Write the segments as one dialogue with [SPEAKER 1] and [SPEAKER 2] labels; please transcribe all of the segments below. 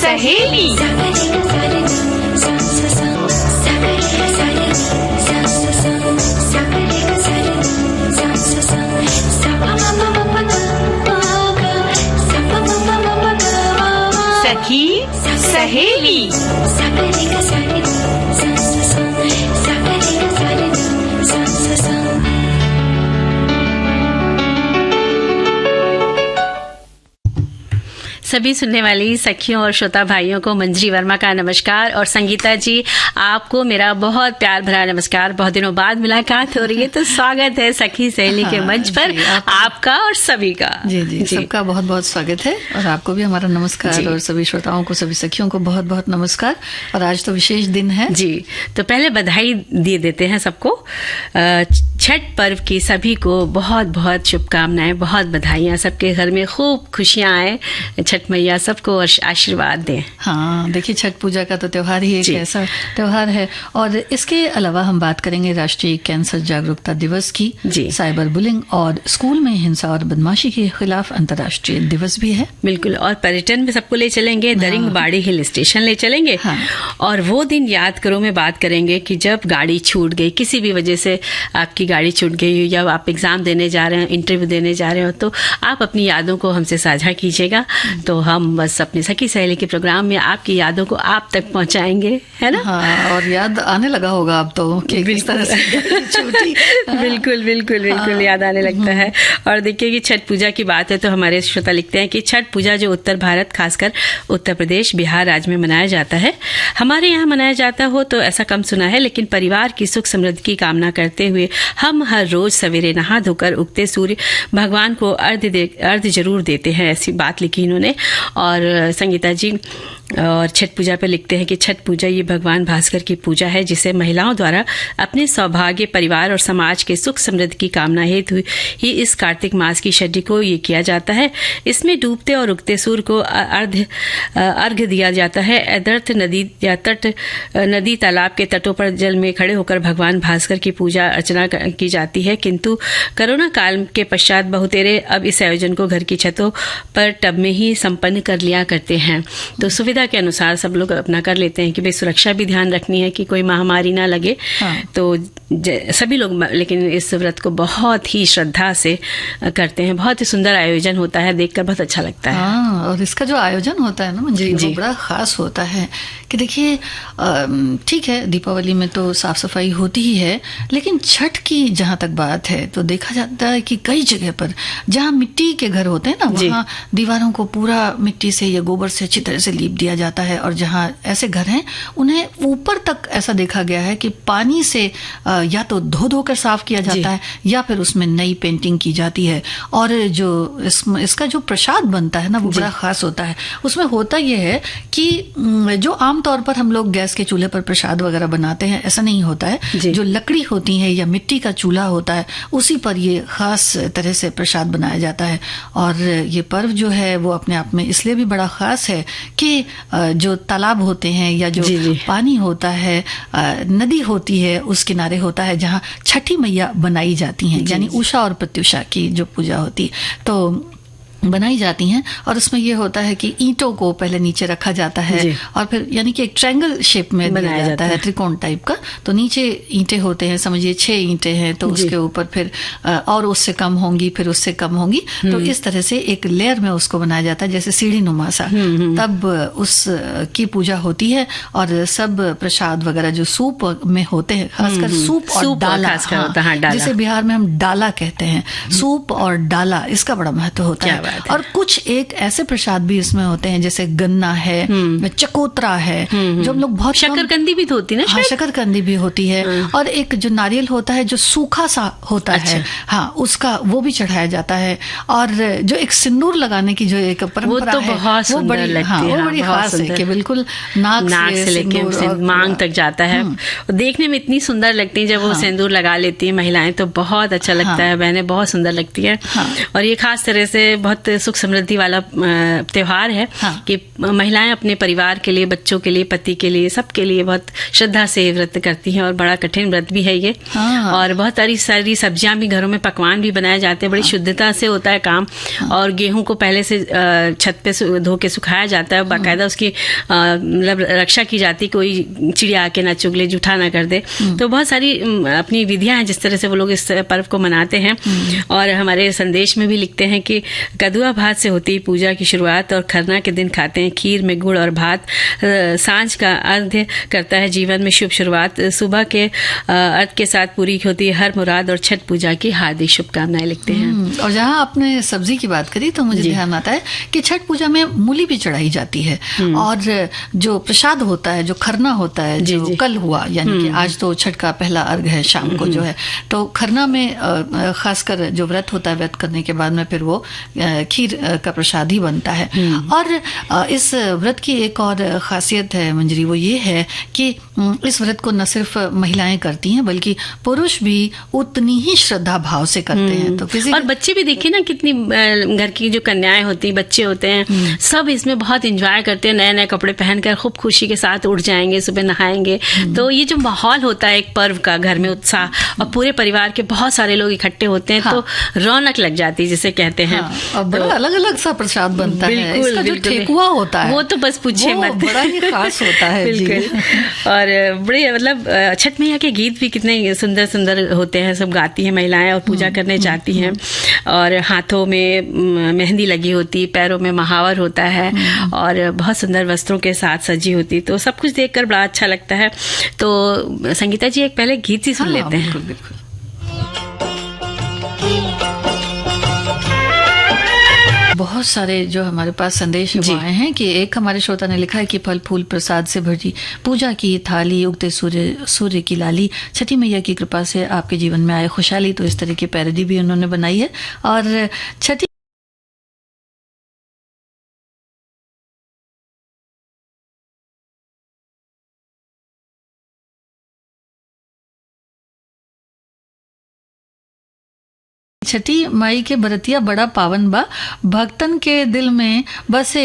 [SPEAKER 1] सहेली। सखी सहेली। सभी सुनने वाली सखियों और श्रोता भाइयों को मंजरी वर्मा का नमस्कार, और संगीता जी आपको मेरा बहुत प्यार भरा नमस्कार। बहुत दिनों बाद मुलाकात हो रही है, तो स्वागत है सखी सहेली के मंच पर आपका और सभी का।
[SPEAKER 2] जी सबका बहुत बहुत स्वागत है, और आपको भी हमारा नमस्कार, और सभी श्रोताओं को, सभी सखियों को बहुत बहुत नमस्कार। और आज तो विशेष दिन है
[SPEAKER 1] जी, तो पहले बधाई दे देते हैं सबको। छठ पर्व की सभी को बहुत बहुत शुभकामनाएं, बहुत बधाइयां। सबके घर में खूब खुशियां आए, छठ मैया सबको आशीर्वाद दें।
[SPEAKER 2] हाँ, देखिए छठ पूजा का तो त्योहार ही एक ऐसा त्योहार है, और इसके अलावा हम बात करेंगे राष्ट्रीय कैंसर जागरूकता दिवस की, साइबर बुलिंग और स्कूल में हिंसा और बदमाशी के खिलाफ अंतर्राष्ट्रीय दिवस भी है।
[SPEAKER 1] बिल्कुल, और पर्यटन में सबको ले चलेंगे, दरिंगबाड़ी हिल स्टेशन ले चलेंगे। और वो दिन याद करो में बात करेंगे कि जब गाड़ी छूट गई, किसी भी वजह से आपकी गाड़ी छूट गई, या आप एग्जाम देने जा रहे हैं, इंटरव्यू देने जा रहे हो, तो आप अपनी यादों को हमसे साझा कीजिएगा। तो हम बस अपनी सखी सहेली के प्रोग्राम में आपकी यादों को आप तक पहुंचाएंगे, है ना?
[SPEAKER 2] हाँ, और याद आने लगा होगा अब तो कि किस तरह से छूटी।
[SPEAKER 1] बिल्कुल बिल्कुल बिल्कुल याद आने लगता है। और देखिए कि छठ पूजा की बात है तो हमारे श्रोता लिखते हैं कि छठ पूजा जो उत्तर भारत, खासकर उत्तर प्रदेश, बिहार राज्य में मनाया जाता है, हमारे यहाँ मनाया जाता हो तो ऐसा कम सुना है, लेकिन परिवार की सुख समृद्धि की कामना करते हुए हम हर रोज सवेरे नहा धोकर उगते सूर्य भगवान को अर्घ्य जरूर देते हैं। ऐसी बात लिखी इन्होंने। और संगीता जी और छठ पूजा पर लिखते हैं कि छठ पूजा ये भगवान भास्कर की पूजा है, जिसे महिलाओं द्वारा अपने सौभाग्य, परिवार और समाज के सुख समृद्धि की कामना हेतु ही इस कार्तिक मास की षष्ठी को ये किया जाता है। इसमें डूबते और उगते सूर्य को अर्घ्य दिया जाता है। अदर्थ नदी या नदी तालाब के तटों पर जल में खड़े होकर भगवान भास्कर की पूजा अर्चना की जाती है। किंतु कोरोना काल के पश्चात बहुतेरे अब इस आयोजन को घर की छतों पर टब में ही संपन्न कर लिया करते हैं। तो सुविधा के अनुसार सब लोग अपना कर लेते हैं कि भाई सुरक्षा भी ध्यान रखनी है कि कोई महामारी ना लगे। तो सभी लोग लेकिन इस व्रत को बहुत ही श्रद्धा से करते हैं। बहुत ही सुंदर आयोजन होता है, देखकर बहुत अच्छा लगता है।
[SPEAKER 2] हाँ, और इसका जो आयोजन होता है ना मंजरी, वो बड़ा खास होता है कि देखिए ठीक है, दीपावली में तो साफ सफाई होती ही है, लेकिन छठ की जहाँ तक बात है तो देखा जाता है कि कई जगह पर जहाँ मिट्टी के घर होते हैं ना, वहाँ दीवारों को पूरा मिट्टी से या गोबर से अच्छी तरह से लीप दिया जाता है। और जहाँ ऐसे घर हैं उन्हें ऊपर तक ऐसा देखा गया है कि पानी से या तो धो कर साफ किया जाता है, या फिर उसमें नई पेंटिंग की जाती है। और जो इसका जो प्रसाद बनता है ना, वो बड़ा खास होता है। उसमें होता यह है कि जो आमतौर पर हम लोग गैस के चूल्हे पर प्रसाद वगैरह बनाते हैं, ऐसा नहीं होता है। जो लकड़ी होती है या मिट्टी का चूल्हा होता है, उसी पर ये खास तरह से प्रसाद बनाया जाता है। और ये पर्व जो है वो अपने आप में इसलिए भी बड़ा खास है कि जो तालाब होते हैं या जो पानी होता है, नदी होती है, उस किनारे होता है जहाँ छठी मैया बनाई जाती हैं, यानी उषा और प्रत्युषा की जो पूजा होती है तो बनाई जाती हैं। और उसमें ये होता है कि ईंटों को पहले नीचे रखा जाता है, और फिर यानी कि एक ट्रायंगल शेप में बनाया जाता है, त्रिकोण टाइप का। तो नीचे ईंटें होते हैं, समझिए 6 ईंटें हैं, तो उसके ऊपर फिर और उससे कम होंगी, फिर उससे कम होंगी, तो इस तरह से एक लेयर में उसको बनाया जाता है, जैसे सीढ़ी नुमा सा। तब उस की पूजा होती है, और सब प्रसाद वगैरह जो सूप में होते हैं, खासकर सूप और डाला, जिसे बिहार में हम डाला कहते हैं, सूप और डाला, इसका बड़ा महत्व होता है। और कुछ एक ऐसे प्रसाद भी इसमें होते हैं, जैसे गन्ना है, चकोतरा है, जो हम लोग बहुत,
[SPEAKER 1] शकरकंदी भी होती है ना?
[SPEAKER 2] हाँ, शकरकंदी भी होती है। और एक जो नारियल होता है जो सूखा सा होता है, हाँ, उसका वो भी चढ़ाया जाता है। और जो एक सिंदूर लगाने की जो एक परंपरा
[SPEAKER 1] है, बहुत
[SPEAKER 2] वो बड़ी वो बड़ी खास है कि बिल्कुल नाक से लेके
[SPEAKER 1] मांग तक जाता है। देखने में इतनी सुंदर लगती है जब वो सिंदूर लगा लेती है महिलाएं, तो बहुत अच्छा लगता है। बहनें बहुत सुंदर लगती है। और ये खास तरह से बहुत बहुत सुख समृद्धि वाला त्योहार है।
[SPEAKER 2] हाँ।
[SPEAKER 1] कि महिलाएं अपने परिवार के लिए, बच्चों के लिए, पति के लिए, सबके लिए बहुत श्रद्धा से व्रत करती हैं और बड़ा कठिन व्रत भी है ये।
[SPEAKER 2] हाँ।
[SPEAKER 1] और बहुत सारी सब्जियां भी घरों में, पकवान भी बनाए जाते हैं, बड़ी शुद्धता से होता है काम। और गेहूं को पहले से छत पे धो के सुखाया जाता है, बाकायदा उसकी मतलब रक्षा की जाती, कोई चिड़िया आके ना चुग ले, जूठा ना कर दे। तो बहुत सारी अपनी विधियां हैं जिस तरह से वो लोग इस पर्व को मनाते हैं। और हमारे संदेश में भी लिखते हैं कि कदुआ भात से होती पूजा की शुरुआत और खरना के दिन खाते हैं खीर में गुड़ और भात। सांझ का अर्घ्य करता है जीवन में शुभ शुरुआत। सुबह के अर्घ्य के साथ पूरी होती है हर मुराद और छठ पूजा की हार्दिक शुभकामनाएं लिखते हैं।
[SPEAKER 2] और जहाँ आपने सब्जी की बात करी तो मुझे ध्यान आता है कि छठ पूजा में मूली भी चढ़ाई जाती है। और जो प्रसाद होता है, जो खरना होता है, जो कल हुआ, यानी कि आज तो छठ का पहला अर्घ है शाम को जो है, तो खरना में खासकर जो व्रत होता है, व्रत करने के बाद में फिर वो खीर का प्रसाद ही बनता है। और इस व्रत की एक और खासियत है मंजरी, वो ये है कि इस व्रत को न सिर्फ महिलाएं करती हैं बल्कि पुरुष भी उतनी ही श्रद्धा भाव से करते हैं। तो किसी
[SPEAKER 1] और बच्चे भी देखिए ना, कितनी घर की जो कन्याएं होती, बच्चे होते हैं, सब इसमें बहुत एंजॉय करते हैं। नए नए कपड़े पहनकर खूब खुशी के साथ उठ जाएंगे, सुबह नहाएंगे। तो ये जो माहौल होता है एक पर्व का, घर में उत्साह, और पूरे परिवार के बहुत सारे लोग इकट्ठे होते हैं। तो रौनक लग जाती है जिसे कहते हैं।
[SPEAKER 2] और बड़ा अलग अलग सा प्रसाद बनता है। इसका जो ठेकुआ होता है
[SPEAKER 1] वो तो बस पूछिए मत,
[SPEAKER 2] बड़ा ही खास होता है।
[SPEAKER 1] बिल्कुल। और बड़े मतलब छठ मैया के गीत भी कितने सुंदर सुंदर होते हैं, सब गाती हैं महिलाएं और पूजा करने जाती हैं। और हाथों में मेहंदी लगी होती, पैरों में महावर होता है और बहुत सुंदर वस्त्रों के साथ सजी होती। तो सब कुछ देखकर बड़ा अच्छा लगता है। तो संगीता जी एक पहले गीत ही सुन लेते हैं।
[SPEAKER 2] बिल्कुल। बहुत सारे जो हमारे पास संदेश आए हैं कि एक हमारे श्रोता ने लिखा है कि फल फूल प्रसाद से भरी पूजा की थाली, उगते सूर्य की लाली, छठी मैया की कृपा से आपके जीवन में आए खुशहाली। तो इस तरह की पैरोडी भी उन्होंने बनाई है। और छठी छठी माई के बरतिया बड़ा पावन बा, भक्तन के दिल में बसे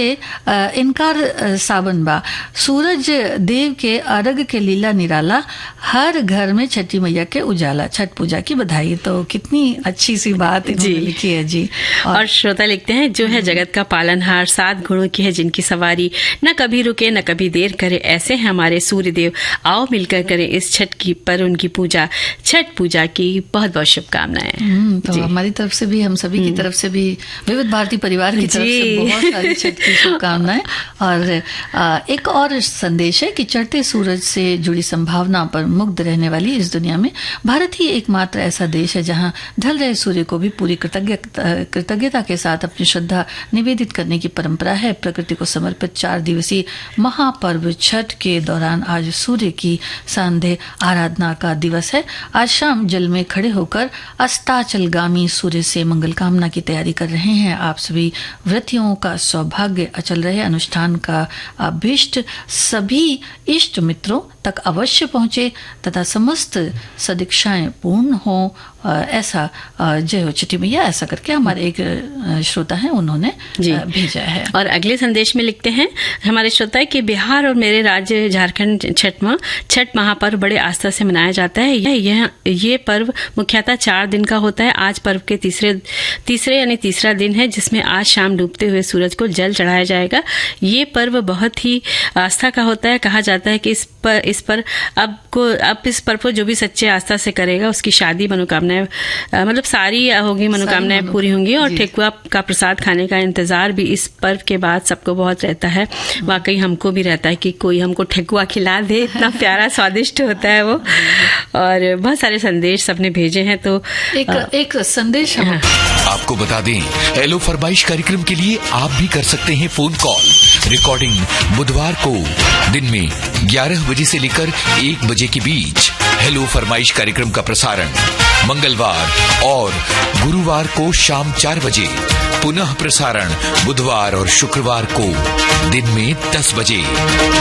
[SPEAKER 2] इनकार सावन बा, सूरज देव के अर्घ के लीला निराला, हर घर में छठी मैया के उजाला, छठ पूजा की बधाई। तो कितनी अच्छी सी बात इन्होंने लिखी है जी।
[SPEAKER 1] और श्रोता लिखते हैं, जो है जगत का पालनहार, 7 गुणों की है जिनकी सवारी, न कभी रुके न कभी देर करे, ऐसे हैं हमारे सूर्य देव, आओ मिलकर करें इस छठ की पर उनकी पूजा, छठ पूजा की बहुत बहुत शुभकामनाएं।
[SPEAKER 2] तो हमारी तरफ से भी, हम सभी की तरफ से भी, विविध भारती परिवार की तरफ से बहुत सारी छठ की शुभकामनाएं। और एक और संदेश है कि चढ़ते सूरज से जुड़ी संभावना पर मुग्ध रहने वाली इस दुनिया में भारत ही एकमात्र ऐसा देश है जहां ढल रहे सूर्य को भी पूरी कृतज्ञता के साथ अपनी श्रद्धा निवेदित करने की परंपरा है। प्रकृति को समर्पित 4 दिवसीय महापर्व छठ के दौरान आज सूर्य की सांध्य आराधना का दिवस है। आज शाम जल में खड़े होकर अस्ताचलगामी सूर्य से मंगल कामना की तैयारी कर रहे हैं। आप सभी व्रतियों का सौभाग्य अचल रहे, अनुष्ठान का अभीष्ट सभी इष्ट मित्रों तक अवश्य पहुंचे तथा समस्त सदीक्षाएं पूर्ण हो, ऐसा जय हो छठी मैया, ऐसा करके हमारे एक श्रोता हैं उन्होंने भेजा है।
[SPEAKER 1] और अगले संदेश में लिखते हैं हमारे श्रोता है कि बिहार और मेरे राज्य झारखंड छठ महापर्व बड़े आस्था से मनाया जाता है। ये पर्व मुख्यतः 4 दिन का होता है। आज पर्व के तीसरे यानी तीसरा दिन है, जिसमें आज शाम डूबते हुए सूरज को जल चढ़ाया जाएगा। ये पर्व बहुत ही आस्था का होता है। कहा जाता है कि इस पर अब इस पर्व को जो भी सच्चे आस्था से करेगा उसकी शादी, मनोकामनाएं मतलब सारी होगी, मनोकामनाएं पूरी होंगी। और ठेकुआ का प्रसाद खाने का इंतजार भी इस पर्व के बाद सबको बहुत रहता है। वाकई हमको भी रहता है कि कोई हमको ठेकुआ खिला दे, इतना प्यारा स्वादिष्ट होता है वो। और बहुत सारे संदेश सबने भेजे हैं। तो
[SPEAKER 2] एक संदेश
[SPEAKER 3] आपको बता दें, हेलो फरमाइश कार्यक्रम के लिए आप भी कर सकते हैं फोन कॉल। रिकॉर्डिंग बुधवार को दिन में 11 बजे से लेकर 1 बजे के बीच, हेलो फरमाइश कार्यक्रम का प्रसारण मंगलवार और गुरुवार को शाम 4 बजे, पुनः प्रसारण बुधवार और शुक्रवार को दिन में 10 बजे,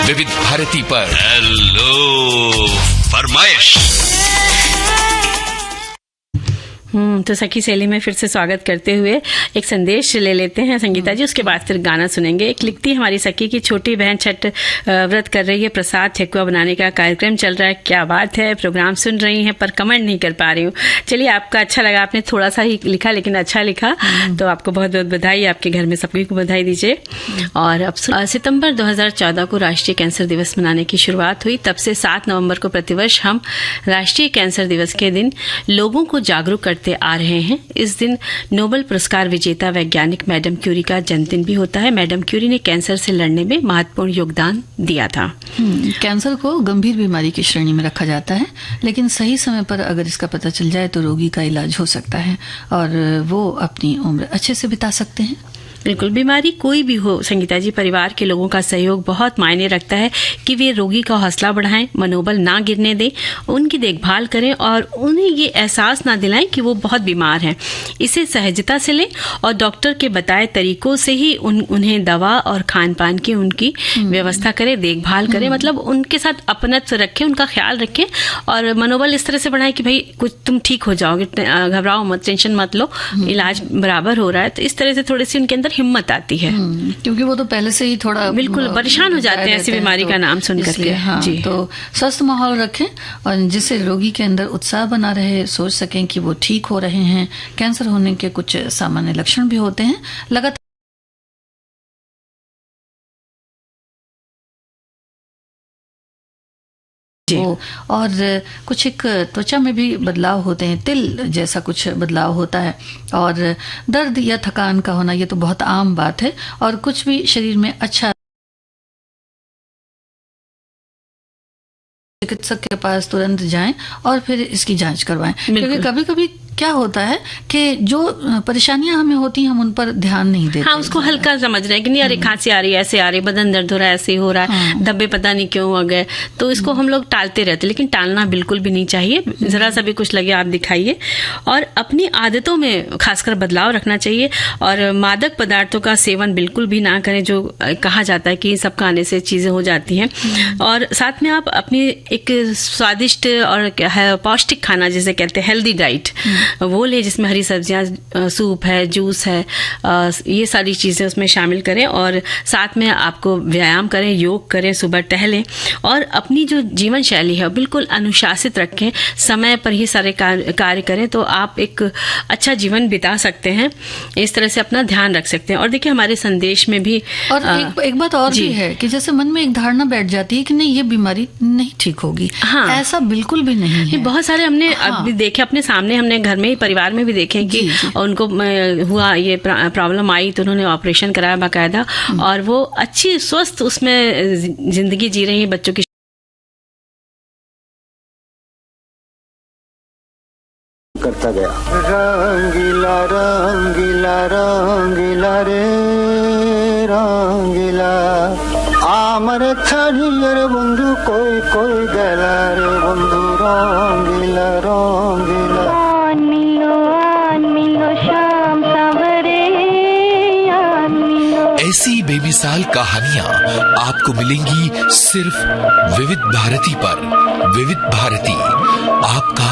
[SPEAKER 3] विविध भारती पर। हेलो फरमाइश।
[SPEAKER 1] तो सखी सहेली में फिर से स्वागत करते हुए एक संदेश ले लेते हैं संगीता जी, उसके बाद फिर गाना सुनेंगे। एक लिखती हमारी सखी की छोटी बहन छठ व्रत कर रही है, प्रसाद ठेकुआ बनाने का कार्यक्रम चल रहा है, क्या बात है, प्रोग्राम सुन रही हैं पर कमेंट नहीं कर पा रही हूँ। चलिए, आपका अच्छा लगा, आपने थोड़ा सा ही लिखा लेकिन अच्छा लिखा, तो आपको बहुत बहुत बधाई, आपके घर में सभी को बधाई दीजिए। और अब सितंबर 2014 को राष्ट्रीय कैंसर दिवस मनाने की शुरुआत हुई। तब से 7 नवंबर को प्रतिवर्ष हम राष्ट्रीय कैंसर दिवस के दिन लोगों को जागरूक करते आ रहे हैं। इस दिन नोबेल पुरस्कार विजेता वैज्ञानिक मैडम क्यूरी का जन्मदिन भी होता है। मैडम क्यूरी ने कैंसर से लड़ने में महत्वपूर्ण योगदान दिया था।
[SPEAKER 2] कैंसर को गंभीर बीमारी की श्रेणी में रखा जाता है, लेकिन सही समय पर अगर इसका पता चल जाए तो रोगी का इलाज हो सकता है और वो अपनी उम्र अच्छे से बिता सकते हैं।
[SPEAKER 1] बिल्कुल, बीमारी कोई भी हो संगीता जी, परिवार के लोगों का सहयोग बहुत मायने रखता है कि वे रोगी का हौसला बढ़ाएं, मनोबल ना गिरने दें, उनकी देखभाल करें और उन्हें ये एहसास ना दिलाएं कि वो बहुत बीमार हैं। इसे सहजता से लें और डॉक्टर के बताए तरीकों से ही उन्हें दवा और खान पान की उनकी व्यवस्था करें, देखभाल करें, मतलब उनके साथ अपनत्व रखें, उनका ख्याल रखें और मनोबल इस तरह से बढ़ाएं कि भाई कुछ तुम ठीक हो जाओगे, घबराओ मत, टेंशन मत लो, इलाज बराबर हो रहा है। तो इस तरह से थोड़ी सी उनके अंदर हिम्मत आती है,
[SPEAKER 2] क्योंकि वो तो पहले से ही थोड़ा
[SPEAKER 1] बिल्कुल परेशान हो जाते हैं ऐसी बीमारी का नाम सुन करके।
[SPEAKER 2] हाँ, जी, तो स्वस्थ माहौल रखें और जिससे रोगी के अंदर उत्साह बना रहे, सोच सकें कि वो ठीक हो रहे हैं। कैंसर होने के कुछ सामान्य लक्षण भी होते हैं, लगातार और कुछ एक त्वचा में भी बदलाव होते हैं, तिल जैसा कुछ बदलाव होता है और दर्द या थकान का होना, ये तो बहुत आम बात है। और कुछ भी शरीर में अच्छा, चिकित्सक के पास तुरंत जाएं और फिर इसकी जांच करवाएं, क्योंकि कभी कभी क्या होता है कि जो परेशानियां हमें होती हैं हम उन पर ध्यान नहीं देते।
[SPEAKER 1] हाँ, उसको हल्का समझ रहे हैं कि नहीं, अरे खांसी आ रही है, ऐसे आ रही है, बदन दर्द हो रहा है, ऐसे हो रहा है, धब्बे पता नहीं क्यों आ गए, तो इसको हम लोग टालते रहते, लेकिन टालना बिल्कुल भी नहीं चाहिए। जरा सा भी कुछ लगे आप दिखाइए और अपनी आदतों में खासकर बदलाव रखना चाहिए और मादक पदार्थों का सेवन बिल्कुल भी ना करें, जो कहा जाता है कि सब खाने से चीजें हो जाती हैं। और साथ में आप अपनी एक स्वादिष्ट और पौष्टिक खाना जिसे कहते हैं हेल्दी डाइट, वो ले, जिसमें हरी सब्जियां, सूप है, जूस है, ये सारी चीज़ें उसमें शामिल करें और साथ में आपको व्यायाम करें, योग करें, सुबह टहलें और अपनी जो जीवन शैली है बिल्कुल अनुशासित रखें, समय पर ही सारे कार्य करें, तो आप एक अच्छा जीवन बिता सकते हैं। इस तरह से अपना ध्यान रख सकते हैं। और देखिए, हमारे संदेश में भी
[SPEAKER 2] और एक बात और भी है कि जैसे मन में एक धारणा बैठ जाती है कि नहीं, ये बीमारी नहीं ठीक होगी। हाँ, ऐसा बिल्कुल भी नहीं है।
[SPEAKER 1] बहुत सारे हमने अभी देखे अपने सामने, हमने घर में, परिवार में भी देखें कि उनको हुआ ये प्रॉब्लम आई तो उन्होंने ऑपरेशन कराया बाकायदा और वो अच्छी स्वस्थ उसमें जिंदगी जी रही है, बच्चों की
[SPEAKER 4] करता गया। रंगीला रंगीला रंगीला रे रंगीला আমার ছাড়িয়ে রে বন্ধু কই কই গেলা রে বন্ধু রঙ্গিলা রঙ্গিলা
[SPEAKER 5] शाम सवरे
[SPEAKER 3] ऐसी बेमिसाल कहानियां आपको मिलेंगी सिर्फ विविध भारती पर। विविध भारती, आपका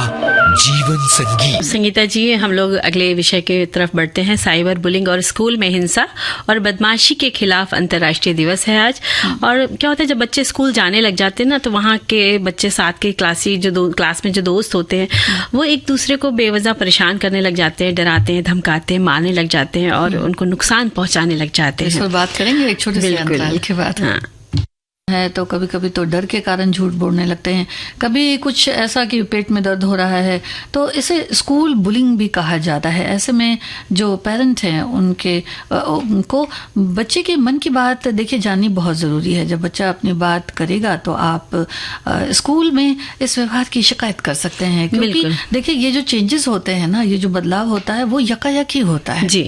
[SPEAKER 3] जीवन संगीत।
[SPEAKER 1] संगीता जी, हम लोग अगले विषय के तरफ बढ़ते हैं। साइबर बुलिंग और स्कूल में हिंसा और बदमाशी के खिलाफ अंतर्राष्ट्रीय दिवस है आज। और क्या होता है, जब बच्चे स्कूल जाने लग जाते हैं ना, तो वहाँ के बच्चे साथ के क्लास में जो दोस्त होते हैं, वो एक दूसरे को बेवजह परेशान करने लग जाते हैं, डराते हैं, धमकाते हैं, मारने लग जाते हैं और उनको नुकसान पहुंचाने लग जाते हैं।
[SPEAKER 2] इस पर बात करेंगे एक छोटे से अंतराल के बाद।
[SPEAKER 1] हाँ,
[SPEAKER 2] है तो कभी कभी तो डर के कारण झूठ बोलने लगते हैं, कभी कुछ ऐसा कि पेट में दर्द हो रहा है, तो इसे स्कूल बुलिंग भी कहा जाता है। ऐसे में जो पेरेंट हैं उनको बच्चे के मन की बात देखिए जाननी बहुत ज़रूरी है। जब बच्चा अपनी बात करेगा तो आप स्कूल में इस व्यवहार की शिकायत कर सकते हैं, क्योंकि देखिए ये जो चेंजेस होते हैं ना, ये जो बदलाव होता है वो यकायक ही होता है।
[SPEAKER 1] जी,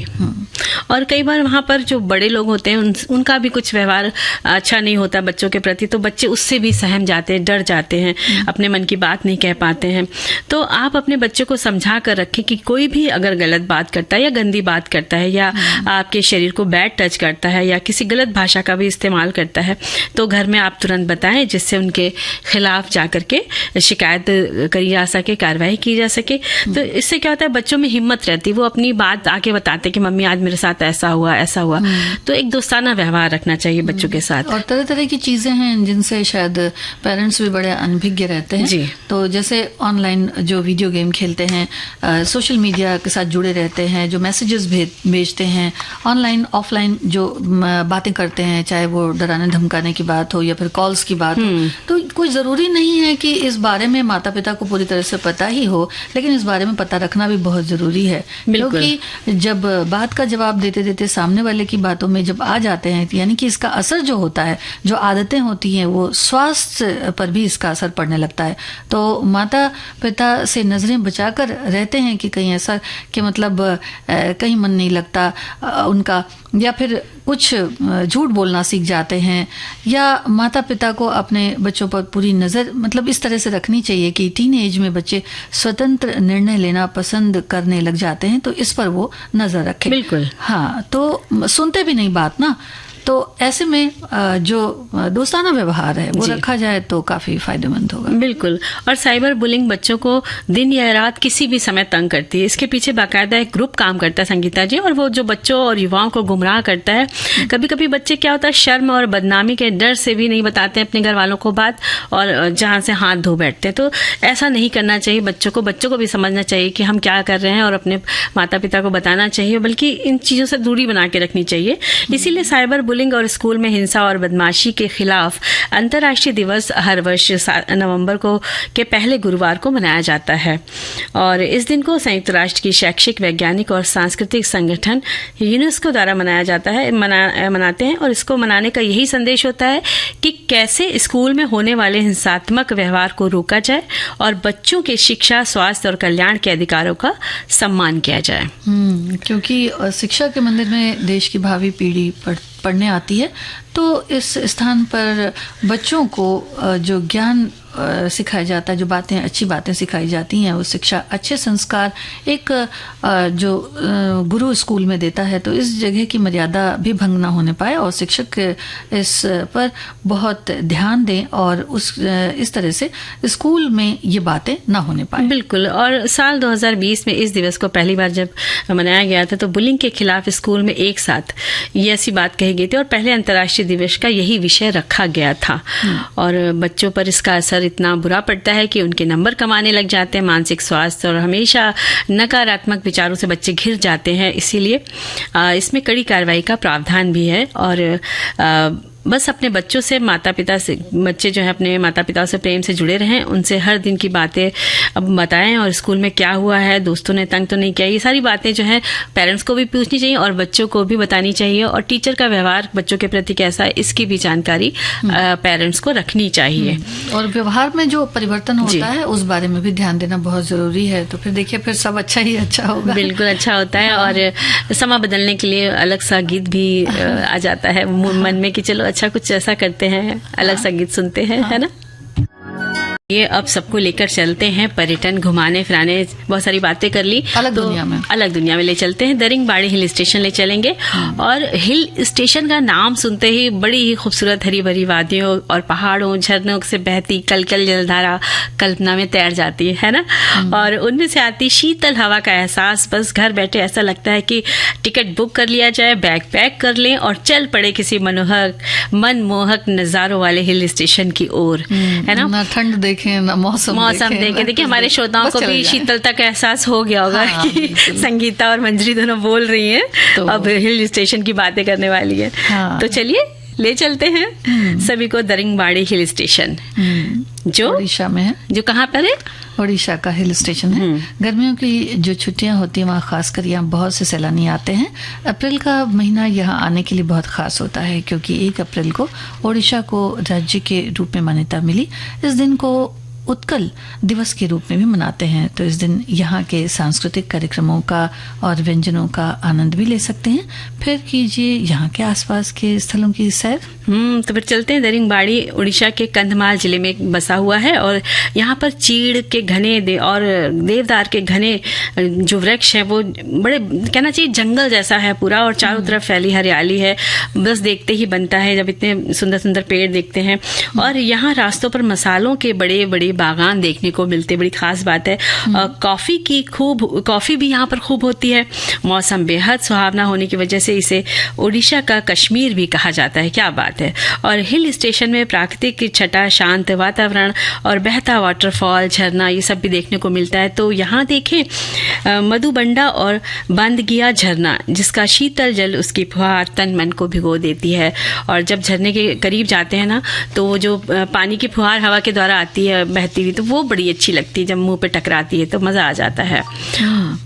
[SPEAKER 1] और कई बार वहाँ पर जो बड़े लोग होते हैं उनका भी कुछ व्यवहार अच्छा नहीं होता बच्चों के प्रति, तो बच्चे उससे भी सहम जाते हैं, डर जाते हैं, अपने मन की बात नहीं कह पाते हैं। तो आप अपने बच्चों को समझा कर रखें कि कोई भी अगर गलत बात करता है या गंदी बात करता है या आपके शरीर को बैड टच करता है या किसी गलत भाषा का भी इस्तेमाल करता है, तो घर में आप तुरंत बताएं, जिससे उनके खिलाफ जाकर के शिकायत करी जा सके, कार्रवाई की जा सके। तो इससे क्या होता है, बच्चों में हिम्मत रहती है, वो अपनी बात आके बताते कि मम्मी आज मेरे साथ ऐसा हुआ ऐसा हुआ। तो एक दोस्ताना व्यवहार रखना चाहिए बच्चों के साथ।
[SPEAKER 2] और तरह तरह की चीजें हैं जिनसे शायद पेरेंट्स भी बड़े अनभिज्ञ रहते हैं
[SPEAKER 1] जी।
[SPEAKER 2] तो जैसे ऑनलाइन जो वीडियो गेम खेलते हैं, सोशल मीडिया के साथ जुड़े रहते हैं, जो मैसेजेस भेजते हैं, ऑनलाइन ऑफलाइन जो बातें करते हैं, चाहे वो डराने धमकाने की बात हो या फिर कॉल्स की बात हो, तो कोई जरूरी नहीं है कि इस बारे में माता पिता को पूरी तरह से पता ही हो, लेकिन इस बारे में पता रखना भी बहुत जरूरी है। क्योंकि जब बात का जवाब देते देते सामने वाले की बातों में जब आ जाते हैं, यानी कि इसका असर जो होता है, जो आदतें होती हैं, वो स्वास्थ्य पर भी इसका असर पड़ने लगता है। तो माता पिता से नजरें बचाकर रहते हैं कि कहीं ऐसा कि मतलब कहीं मन नहीं लगता उनका, या फिर कुछ झूठ बोलना सीख जाते हैं, या माता पिता को अपने बच्चों पर पूरी नज़र मतलब इस तरह से रखनी चाहिए कि टीन एज में बच्चे स्वतंत्र निर्णय लेना पसंद करने लग जाते हैं, तो इस पर वो नज़र रखें।
[SPEAKER 1] बिल्कुल।
[SPEAKER 2] हाँ, तो सुनते भी नहीं बात ना, तो ऐसे में जो दोस्ताना व्यवहार है वो रखा जाए तो काफी फायदेमंद होगा।
[SPEAKER 1] बिल्कुल। और साइबर बुलिंग बच्चों को दिन या रात किसी भी समय तंग करती है। इसके पीछे बाकायदा एक ग्रुप काम करता है संगीता जी, और वो जो बच्चों और युवाओं को गुमराह करता है। कभी कभी बच्चे क्या होता है, शर्म और बदनामी के डर से भी नहीं बताते हैं अपने घर वालों को बात, और जहां से हाथ धो बैठते हैं। तो ऐसा नहीं करना चाहिए। बच्चों को भी समझना चाहिए कि हम क्या कर रहे हैं, और अपने माता पिता को बताना चाहिए, बल्कि इन चीजों से दूरी बना के रखनी चाहिए। इसीलिए साइबर बुलिंग और स्कूल में हिंसा और बदमाशी के खिलाफ अंतर्राष्ट्रीय दिवस हर वर्ष नवंबर के पहले गुरुवार को मनाया जाता है। और इस दिन को संयुक्त राष्ट्र की शैक्षिक, वैज्ञानिक और सांस्कृतिक संगठन यूनेस्को द्वारा मनाया जाता है, मनाते हैं। और इसको मनाने का यही संदेश होता है कि कैसे स्कूल में होने वाले हिंसात्मक व्यवहार को रोका जाए और बच्चों के शिक्षा, स्वास्थ्य और कल्याण के अधिकारों का सम्मान किया जाए।
[SPEAKER 2] क्योंकि शिक्षा के मंदिर में देश की भावी पीढ़ी पढ़ने आती है, तो इस स्थान पर बच्चों को जो ज्ञान सिखाया जाता है, जो बातें, अच्छी बातें सिखाई जाती हैं, वो शिक्षा, अच्छे संस्कार एक जो गुरु स्कूल में देता है, तो इस जगह की मर्यादा भी भंग ना होने पाए और शिक्षक इस पर बहुत ध्यान दें और इस तरह से स्कूल में ये बातें ना होने पाए।
[SPEAKER 1] बिल्कुल। और साल 2020 में इस दिवस को पहली बार जब मनाया गया था, तो बुलिंग के खिलाफ स्कूल में एक साथ ये ऐसी बात कही गई थी, और पहले अंतर्राष्ट्रीय दिवस का यही विषय रखा गया था। और बच्चों पर इसका असर इतना बुरा पड़ता है कि उनके नंबर कम आने लग जाते हैं, मानसिक स्वास्थ्य और हमेशा नकारात्मक विचारों से बच्चे घिर जाते हैं। इसीलिए इसमें कड़ी कार्रवाई का प्रावधान भी है। और बस अपने बच्चों से बच्चे जो है अपने माता पिता से प्रेम से जुड़े रहें, उनसे हर दिन की बातें अब बताएं, और स्कूल में क्या हुआ है, दोस्तों ने तंग तो नहीं किया, ये सारी बातें जो है पेरेंट्स को भी पूछनी चाहिए और बच्चों को भी बतानी चाहिए। और टीचर का व्यवहार बच्चों के प्रति कैसा है, इसकी भी जानकारी पेरेंट्स को रखनी चाहिए।
[SPEAKER 2] और व्यवहार में जो परिवर्तन होता है उस बारे में भी ध्यान देना बहुत जरूरी है। तो फिर देखिए, फिर सब अच्छा ही अच्छा होगा।
[SPEAKER 1] बिल्कुल अच्छा होता है। और समा बदलने के लिए अलग सा गीत भी आ जाता है मन में कि चलो अच्छा कुछ ऐसा करते हैं, अलग सा गीत सुनते हैं, है ना। ये अब सबको लेकर चलते हैं पर्यटन, घुमाने फिराने, बहुत सारी बातें कर ली,
[SPEAKER 2] अलग दुनिया में
[SPEAKER 1] ले चलते हैं। दरिंगबाड़ी हिल स्टेशन ले चलेंगे। और हिल स्टेशन का नाम सुनते ही बड़ी ही खूबसूरत हरी भरी वादियों और पहाड़ों, झरनों से बहती कलकल जलधारा कल्पना में तैर जाती है ना। और उनमें से आती शीतल हवा का एहसास, बस घर बैठे ऐसा लगता है कि टिकट बुक कर लिया जाए, बैग पैक कर लें और चल पड़े किसी मनमोहक नजारों वाले हिल स्टेशन की ओर, है ना।
[SPEAKER 2] ठंड देखें, मौसम देखें।
[SPEAKER 1] देखिए हमारे श्रोताओं को भी शीतलता का एहसास हो गया होगा कि संगीता और मंजरी दोनों बोल रही हैं, तो अब हिल स्टेशन की बातें करने वाली है। तो चलिए ले चलते हैं सभी को दरिंगबाड़ी हिल स्टेशन, जो
[SPEAKER 2] ओडिशा में है।
[SPEAKER 1] जो कहाँ पर है?
[SPEAKER 2] ओडिशा का हिल स्टेशन है। गर्मियों की जो छुट्टियां होती हैं वहाँ खासकर यहाँ बहुत से सैलानी आते हैं। अप्रैल का महीना यहाँ आने के लिए बहुत खास होता है, क्योंकि 1 अप्रैल को ओडिशा को राज्य के रूप में मान्यता मिली। इस दिन को उत्कल दिवस के रूप में भी मनाते हैं। तो इस दिन यहाँ के सांस्कृतिक कार्यक्रमों का और व्यंजनों का आनंद भी ले सकते हैं। फिर कीजिए यहाँ के आसपास के स्थलों की सैर।
[SPEAKER 1] तो फिर चलते हैं। दरिंगबाड़ी उड़ीसा के कंधमाल जिले में बसा हुआ है और यहाँ पर चीड़ के घने और देवदार के घने जो वृक्ष है वो बड़े कहना चाहिए जंगल जैसा है पूरा, और चारों तरफ फैली हरियाली है। बस देखते ही बनता है जब इतने सुंदर सुंदर पेड़ देखते हैं। और यहाँ रास्तों पर मसालों के बड़े बड़े बागान देखने को मिलते, बड़ी खास बात है। कॉफी भी यहाँ पर खूब होती है। मौसम बेहद सुहावना होने की वजह से इसे उड़ीसा का कश्मीर भी कहा जाता है। क्या बात है। और हिल स्टेशन में प्राकृतिक छटा, शांत वातावरण और बहता वाटरफॉल, झरना, ये सब भी देखने को मिलता है। तो यहाँ देखें मधुबंडा और बांदगिया झरना, जिसका शीतल जल, उसकी फुहार तन मन को भिगो देती है। और जब झरने के करीब जाते हैं ना, तो वो जो पानी की फुहार हवा के द्वारा आती है बहती हुई, तो वो बड़ी अच्छी लगती है। जब मुंह पे टकराती है तो मजा आ जाता है।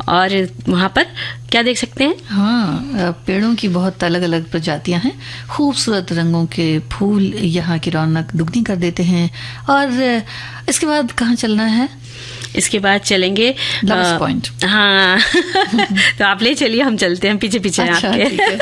[SPEAKER 1] और वहाँ पर क्या देख सकते हैं?
[SPEAKER 2] हाँ, पेड़ों की बहुत अलग अलग प्रजातियां हैं। खूबसूरत रंगों के फूल यहाँ की रौनक दुगनी कर देते हैं। और इसके बाद कहाँ चलना है?
[SPEAKER 1] इसके बाद चलेंगे
[SPEAKER 2] लवर्स पॉइंट।
[SPEAKER 1] हाँ तो आप ले चलिए, हम चलते हैं पीछे पीछे
[SPEAKER 2] अच्छा,
[SPEAKER 1] आपके।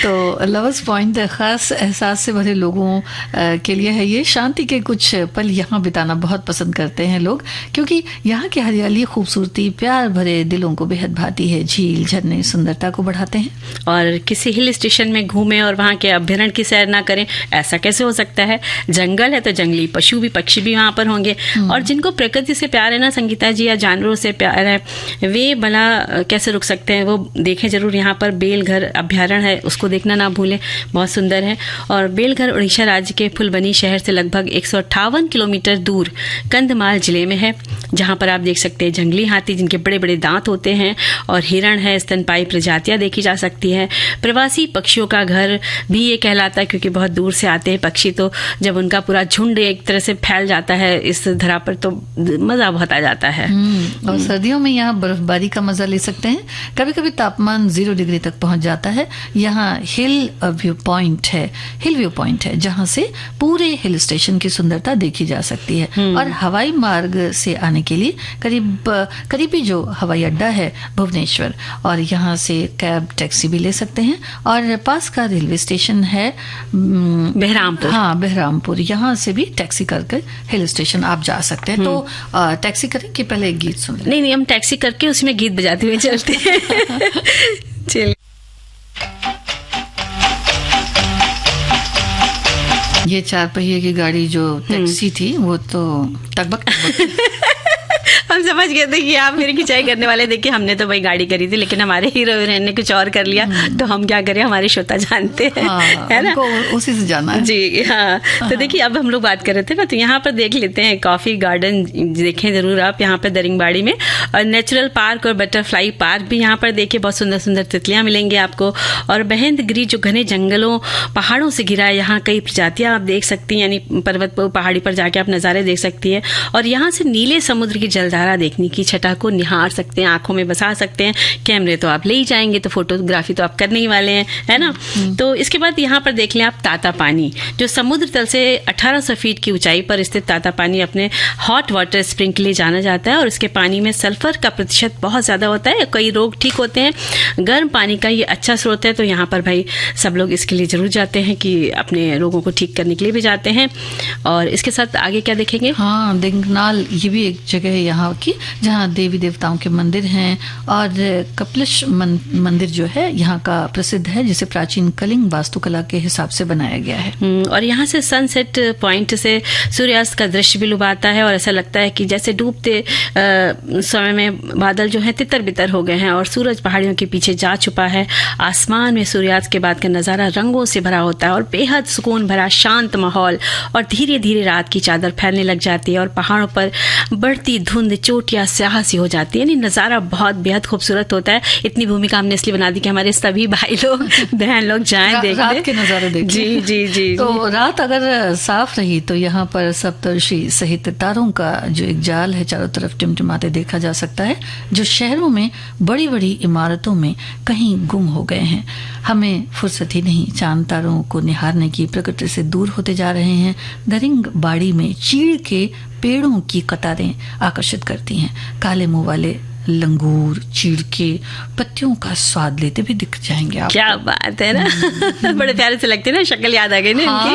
[SPEAKER 2] तो लवर्स पॉइंट खास एहसास से भरे लोगों के लिए है। ये शांति के कुछ पल यहाँ बिताना बहुत पसंद करते हैं लोग, क्योंकि यहाँ की हरियाली, खूबसूरती प्यार भरे दिलों को बेहद भाती है। झील, झरने सुंदरता को बढ़ाते हैं।
[SPEAKER 1] और किसी हिल स्टेशन में घूमें और वहाँ के अभ्यारण्य की सैर ना करें, ऐसा कैसे हो सकता है? जंगल है तो जंगली पशु भी, पक्षी भी वहाँ पर होंगे। और जिनको प्रकृति से प्यार है ना संगीता जी, या जानवरों से प्यार है, वे भला कैसे रुक सकते हैं? वो देखें जरूर। यहाँ पर बेलघर अभ्यारण्य है, उसको देखना ना भूलें, बहुत सुंदर है। और बेलघर उड़ीसा राज्य के फुलबनी शहर से लगभग 158 किलोमीटर दूर कंधमाल जिले में है, जहाँ पर आप देख सकते हैं जंगली हाथी, जिनके बड़े बड़े दांत होते हैं, और हिरण है, स्तनपाई प्रजातियां देखी जा सकती है। प्रवासी पक्षियों का घर भी ये कहलाता है, क्योंकि बहुत दूर से आते हैं पक्षी। तो जब उनका पूरा झुंड एक तरह से फैल जाता है इस धरा पर, तो मजा बहुत आ जाता है।
[SPEAKER 2] और सर्दियों में यहाँ बर्फबारी का मजा ले सकते हैं। कभी कभी तापमान 0 डिग्री तक पहुंच जाता है। यहाँ हिल व्यू पॉइंट है, जहाँ से पूरे हिल स्टेशन की सुंदरता देखी जा सकती है। और हवाई मार्ग से आने के लिए करीबी जो हवाई अड्डा है भुवनेश्वर, और यहाँ से कैब, टैक्सी भी ले सकते हैं। और पास का रेलवे स्टेशन है
[SPEAKER 1] बहरामपुर।
[SPEAKER 2] हाँ, बहरामपुर। यहाँ से भी टैक्सी करके हिल स्टेशन आप जा सकते हैं। तो टैक्सी करें कि पहले एक गीत सुन लें?
[SPEAKER 1] नहीं, हम टैक्सी करके उसमें गीत बजाते हुए चलते हैं। चलिए।
[SPEAKER 2] ये 4 पहिए की गाड़ी जो टैक्सी थी, वो तो टकबक
[SPEAKER 1] हम समझ गए थे कि आप मेरी खिंचाई करने वाले। देखिए, हमने तो भाई गाड़ी करी थी, लेकिन हमारे हीरो हीरोइन ने कुछ और कर लिया, तो हम क्या करें? हमारे श्रोता जानते हैं, है ना?
[SPEAKER 2] उसी से जाना है
[SPEAKER 1] जी। हाँ, तो देखिए, अब हम लोग बात कर रहे थे ना, तो यहाँ पर देख लेते हैं कॉफी गार्डन। देखें जरूर आप यहाँ पर दरिंगबाड़ी में। और नेचुरल पार्क और बटरफ्लाई पार्क भी यहाँ पर देखिए, बहुत सुंदर सुंदर तितलियां मिलेंगी आपको। और महेंद्रगिरी जो घने जंगलों, पहाड़ों से घिरा है, यहाँ कई प्रजातियां आप देख सकती हैं, यानी पर्वत पर, पहाड़ी पर जाके आप नज़ारे देख सकती हैं। और यहाँ से नीले समुद्र की जलधारा देखने की छटा को निहार सकते हैं, आंखों में बसा सकते हैं। कैमरे तो आप ले ही जाएंगे, तो फोटोग्राफी तो आप करने ही वाले हैं, है ना? तो इसके बाद यहाँ पर देख लें आप ताता पानी, जो समुद्र तल से 1800 फीट की ऊंचाई पर स्थित ताता पानी अपने हॉट वाटर स्प्रिंग के लिए जाना जाता है। और इसके पानी में सल्फर का प्रतिशत बहुत ज्यादा होता है, कई रोग ठीक होते हैं। गर्म पानी का ये अच्छा स्रोत है, तो यहाँ पर भाई सब लोग इसके लिए जरूर जाते हैं, कि अपने रोगों को ठीक करने के लिए भी जाते हैं। और इसके साथ आगे क्या देखेंगे?
[SPEAKER 2] हाँ, दिंगनाल ये भी एक जगह है यहाँ की, जहाँ देवी देवताओं के मंदिर हैं। और कपिलश मंदिर जो है यहाँ का प्रसिद्ध है, जिसे प्राचीन कलिंग वास्तुकला के हिसाब से बनाया गया है।
[SPEAKER 1] और यहाँ से सनसेट पॉइंट से सूर्यास्त का दृश्य भी लुभाता है, और ऐसा लगता है कि जैसे डूबते समय में बादल जो है तितर बितर हो गए हैं और सूरज पहाड़ियों के पीछे जा छुपा है। आसमान में सूर्यास्त के बाद का नजारा रंगों से भरा होता है, और बेहद सुकून भरा शांत माहौल। और धीरे धीरे रात की चादर फैलने लग जाती है, और पहाड़ों पर बढ़ती धुंध चोटियां स्याह सी हो जाती है। यानी नज़ारा बहुत बेहद खूबसूरत होता है। इतनी भूमिका हमने इसलिए बना दी कि हमारे सभी भाई लोग, बहन लोग जाएं देखने,
[SPEAKER 2] रात के नज़ारे देखने।
[SPEAKER 1] जी जी जी।
[SPEAKER 2] तो रात अगर साफ रही तो यहाँ पर सप्तर्षि सहित तारों का जो एक जाल है चारों तरफ टिमटिमाते देखा जा सकता है, जो शहरों में बड़ी बड़ी इमारतों में कहीं गुम हो गए हैं। हमें फुर्सत ही नहीं चांद तारों को निहारने की, प्रकृति से दूर होते जा रहे हैं। दरिंगबाड़ी में चीड़ के पेड़ों की कतारें आकर्षित करती हैं। काले मुंह वाले लंगूर, चीड़ पत्तियों का स्वाद लेते भी दिख जाएंगे आप।
[SPEAKER 1] क्या बात है ना। बड़े प्यारे से लगते हैं ना, शक्ल याद आ गई ना इनकी।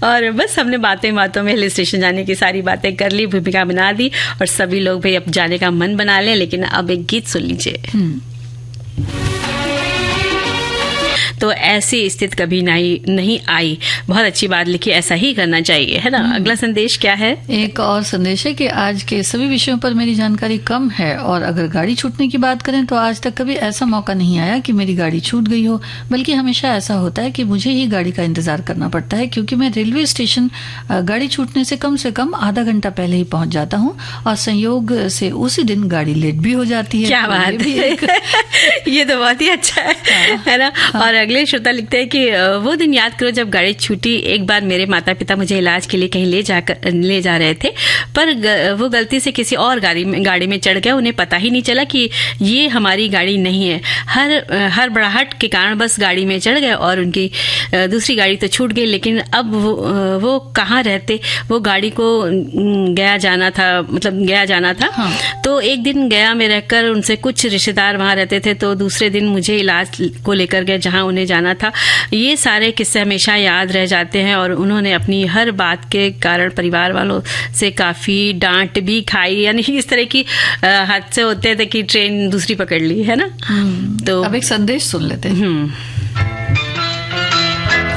[SPEAKER 1] और बस हमने बातों में हिल स्टेशन जाने की सारी बातें कर ली, भूमिका बना दी और सभी लोग भाई अब जाने का मन बना लें। लेकिन अब एक गीत सुन लीजिए। तो ऐसी स्थिति कभी नहीं आई, बहुत अच्छी बात लिखी, ऐसा ही करना चाहिए, है ना। अगला संदेश क्या है?
[SPEAKER 2] एक और संदेश है कि आज के सभी विषयों पर मेरी जानकारी कम है और अगर गाड़ी छूटने की बात करें तो आज तक कभी ऐसा मौका नहीं आया कि मेरी गाड़ी छूट गई हो, बल्कि हमेशा ऐसा होता है कि मुझे ही गाड़ी का इंतजार करना पड़ता है, क्योंकि मैं रेलवे स्टेशन गाड़ी छूटने से कम आधा घंटा पहले ही पहुंच जाता हूँ और संयोग से उसी दिन गाड़ी लेट भी हो जाती है।
[SPEAKER 1] क्या बात है। ये तो बहुत ही अच्छा है ना। और अगले श्रोता लिखते हैं कि वो दिन याद करो जब गाड़ी छूटी। एक बार मेरे माता पिता मुझे इलाज के लिए कहीं ले जा रहे थे, पर वो गलती से किसी और गाड़ी में चढ़ गया। उन्हें पता ही नहीं चला कि ये हमारी गाड़ी नहीं है। हर बड़ाहट के कारण बस गाड़ी में चढ़ गए और उनकी दूसरी गाड़ी तो छूट गई। लेकिन अब वो कहाँ रहते, वो गाड़ी को गया जाना था।
[SPEAKER 2] हाँ।
[SPEAKER 1] तो एक दिन गया में रहकर उनसे कुछ रिश्तेदार वहां रहते थे, तो दूसरे दिन मुझे इलाज को लेकर गए जहां उन्हें जाना था। ये सारे किस्से हमेशा याद रह जाते हैं और उन्होंने अपनी हर बात के कारण परिवार वालों से काफी डांट भी खाई। यानी इस तरह की हादसे होते थे कि ट्रेन दूसरी पकड़ ली, है ना। तो
[SPEAKER 2] अब एक संदेश सुन लेते हैं।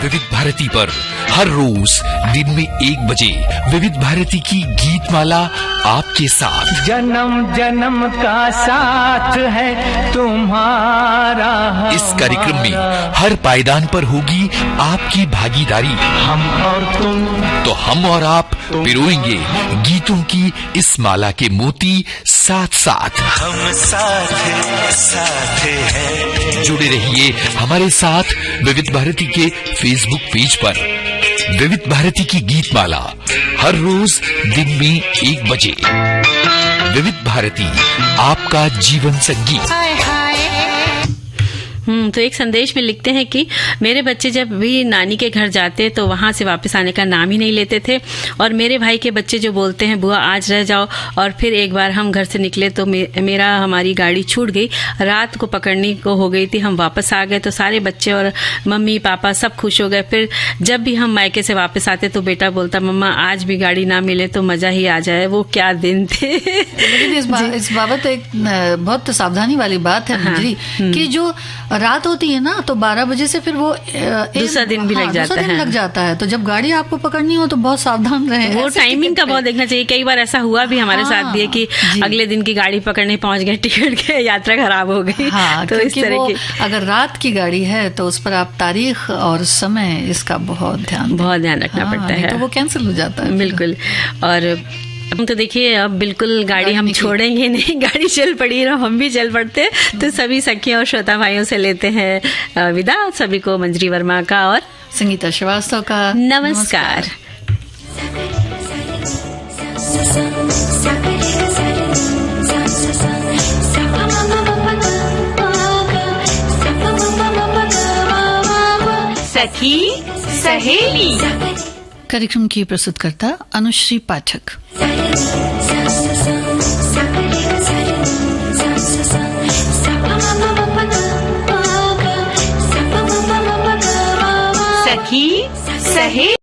[SPEAKER 3] विविध भारती पर हर रोज दिन में 1 बजे विविध भारती की गीत माला आपके साथ।
[SPEAKER 4] जन्म जन्म का साथ है तुम्हारा।
[SPEAKER 3] इस कार्यक्रम में हर पायदान पर होगी आपकी भागीदारी।
[SPEAKER 4] हम और तुम,
[SPEAKER 3] तो हम और आप पिरोएंगे गीतों की इस माला के मोती साथ साथ।
[SPEAKER 6] हम साथ हैं।
[SPEAKER 3] जुड़े रहिए हमारे साथ विविध भारती के फेसबुक पेज पर। विविध भारती की गीत माला हर रोज दिन में 1 बजे। विविध भारती, आपका जीवन संगीत।
[SPEAKER 1] तो एक संदेश में लिखते हैं कि मेरे बच्चे जब भी नानी के घर जाते तो वहां से वापस आने का नाम ही नहीं लेते थे। और मेरे भाई के बच्चे जो बोलते हैं बुआ आज रह जाओ। और फिर एक बार हम घर से निकले तो हमारी गाड़ी छूट गई। रात को पकड़नी को हो गई थी, हम वापस आ गए तो सारे बच्चे और मम्मी पापा सब खुश हो गए। फिर जब भी हम मायके से वापस आते तो बेटा बोलता मम्मा आज भी गाड़ी ना मिले तो मजा ही आ जाए। वो क्या दिन थे।
[SPEAKER 2] लेकिन इस बाबत एक बहुत सावधानी वाली बात है मंजरी, कि जो रात होती है ना तो 12 बजे से फिर वो
[SPEAKER 1] दूसरा दिन भी लग
[SPEAKER 2] जाता है। तो जब गाड़ी आपको पकड़नी हो तो बहुत सावधान रहें।
[SPEAKER 1] वो टाइमिंग का बहुत देखना चाहिए। कई बार ऐसा हुआ भी हमारे साथ भी है कि अगले दिन की गाड़ी पकड़ने पहुंच गए, टिकट के यात्रा खराब हो गई।
[SPEAKER 2] तो इस तरह की अगर रात की गाड़ी है तो उस पर आप तारीख और समय इसका बहुत ध्यान
[SPEAKER 1] रखना पड़ता है,
[SPEAKER 2] तो वो कैंसिल हो जाता है।
[SPEAKER 1] बिल्कुल। और तो देखिए अब बिल्कुल गाड़ी हम छोड़ेंगे नहीं, गाड़ी चल पड़ी और हम भी चल पड़ते। तो सभी सखियों और श्रोता भाइयों से लेते हैं विदा। सभी को मंजरी वर्मा का और
[SPEAKER 2] संगीता श्रीवास्तव का
[SPEAKER 1] नमस्कार।
[SPEAKER 7] सखी सहेली
[SPEAKER 2] कार्यक्रम की प्रस्तुतकर्ता अनुश्री पाठक।
[SPEAKER 7] सखी सहेली।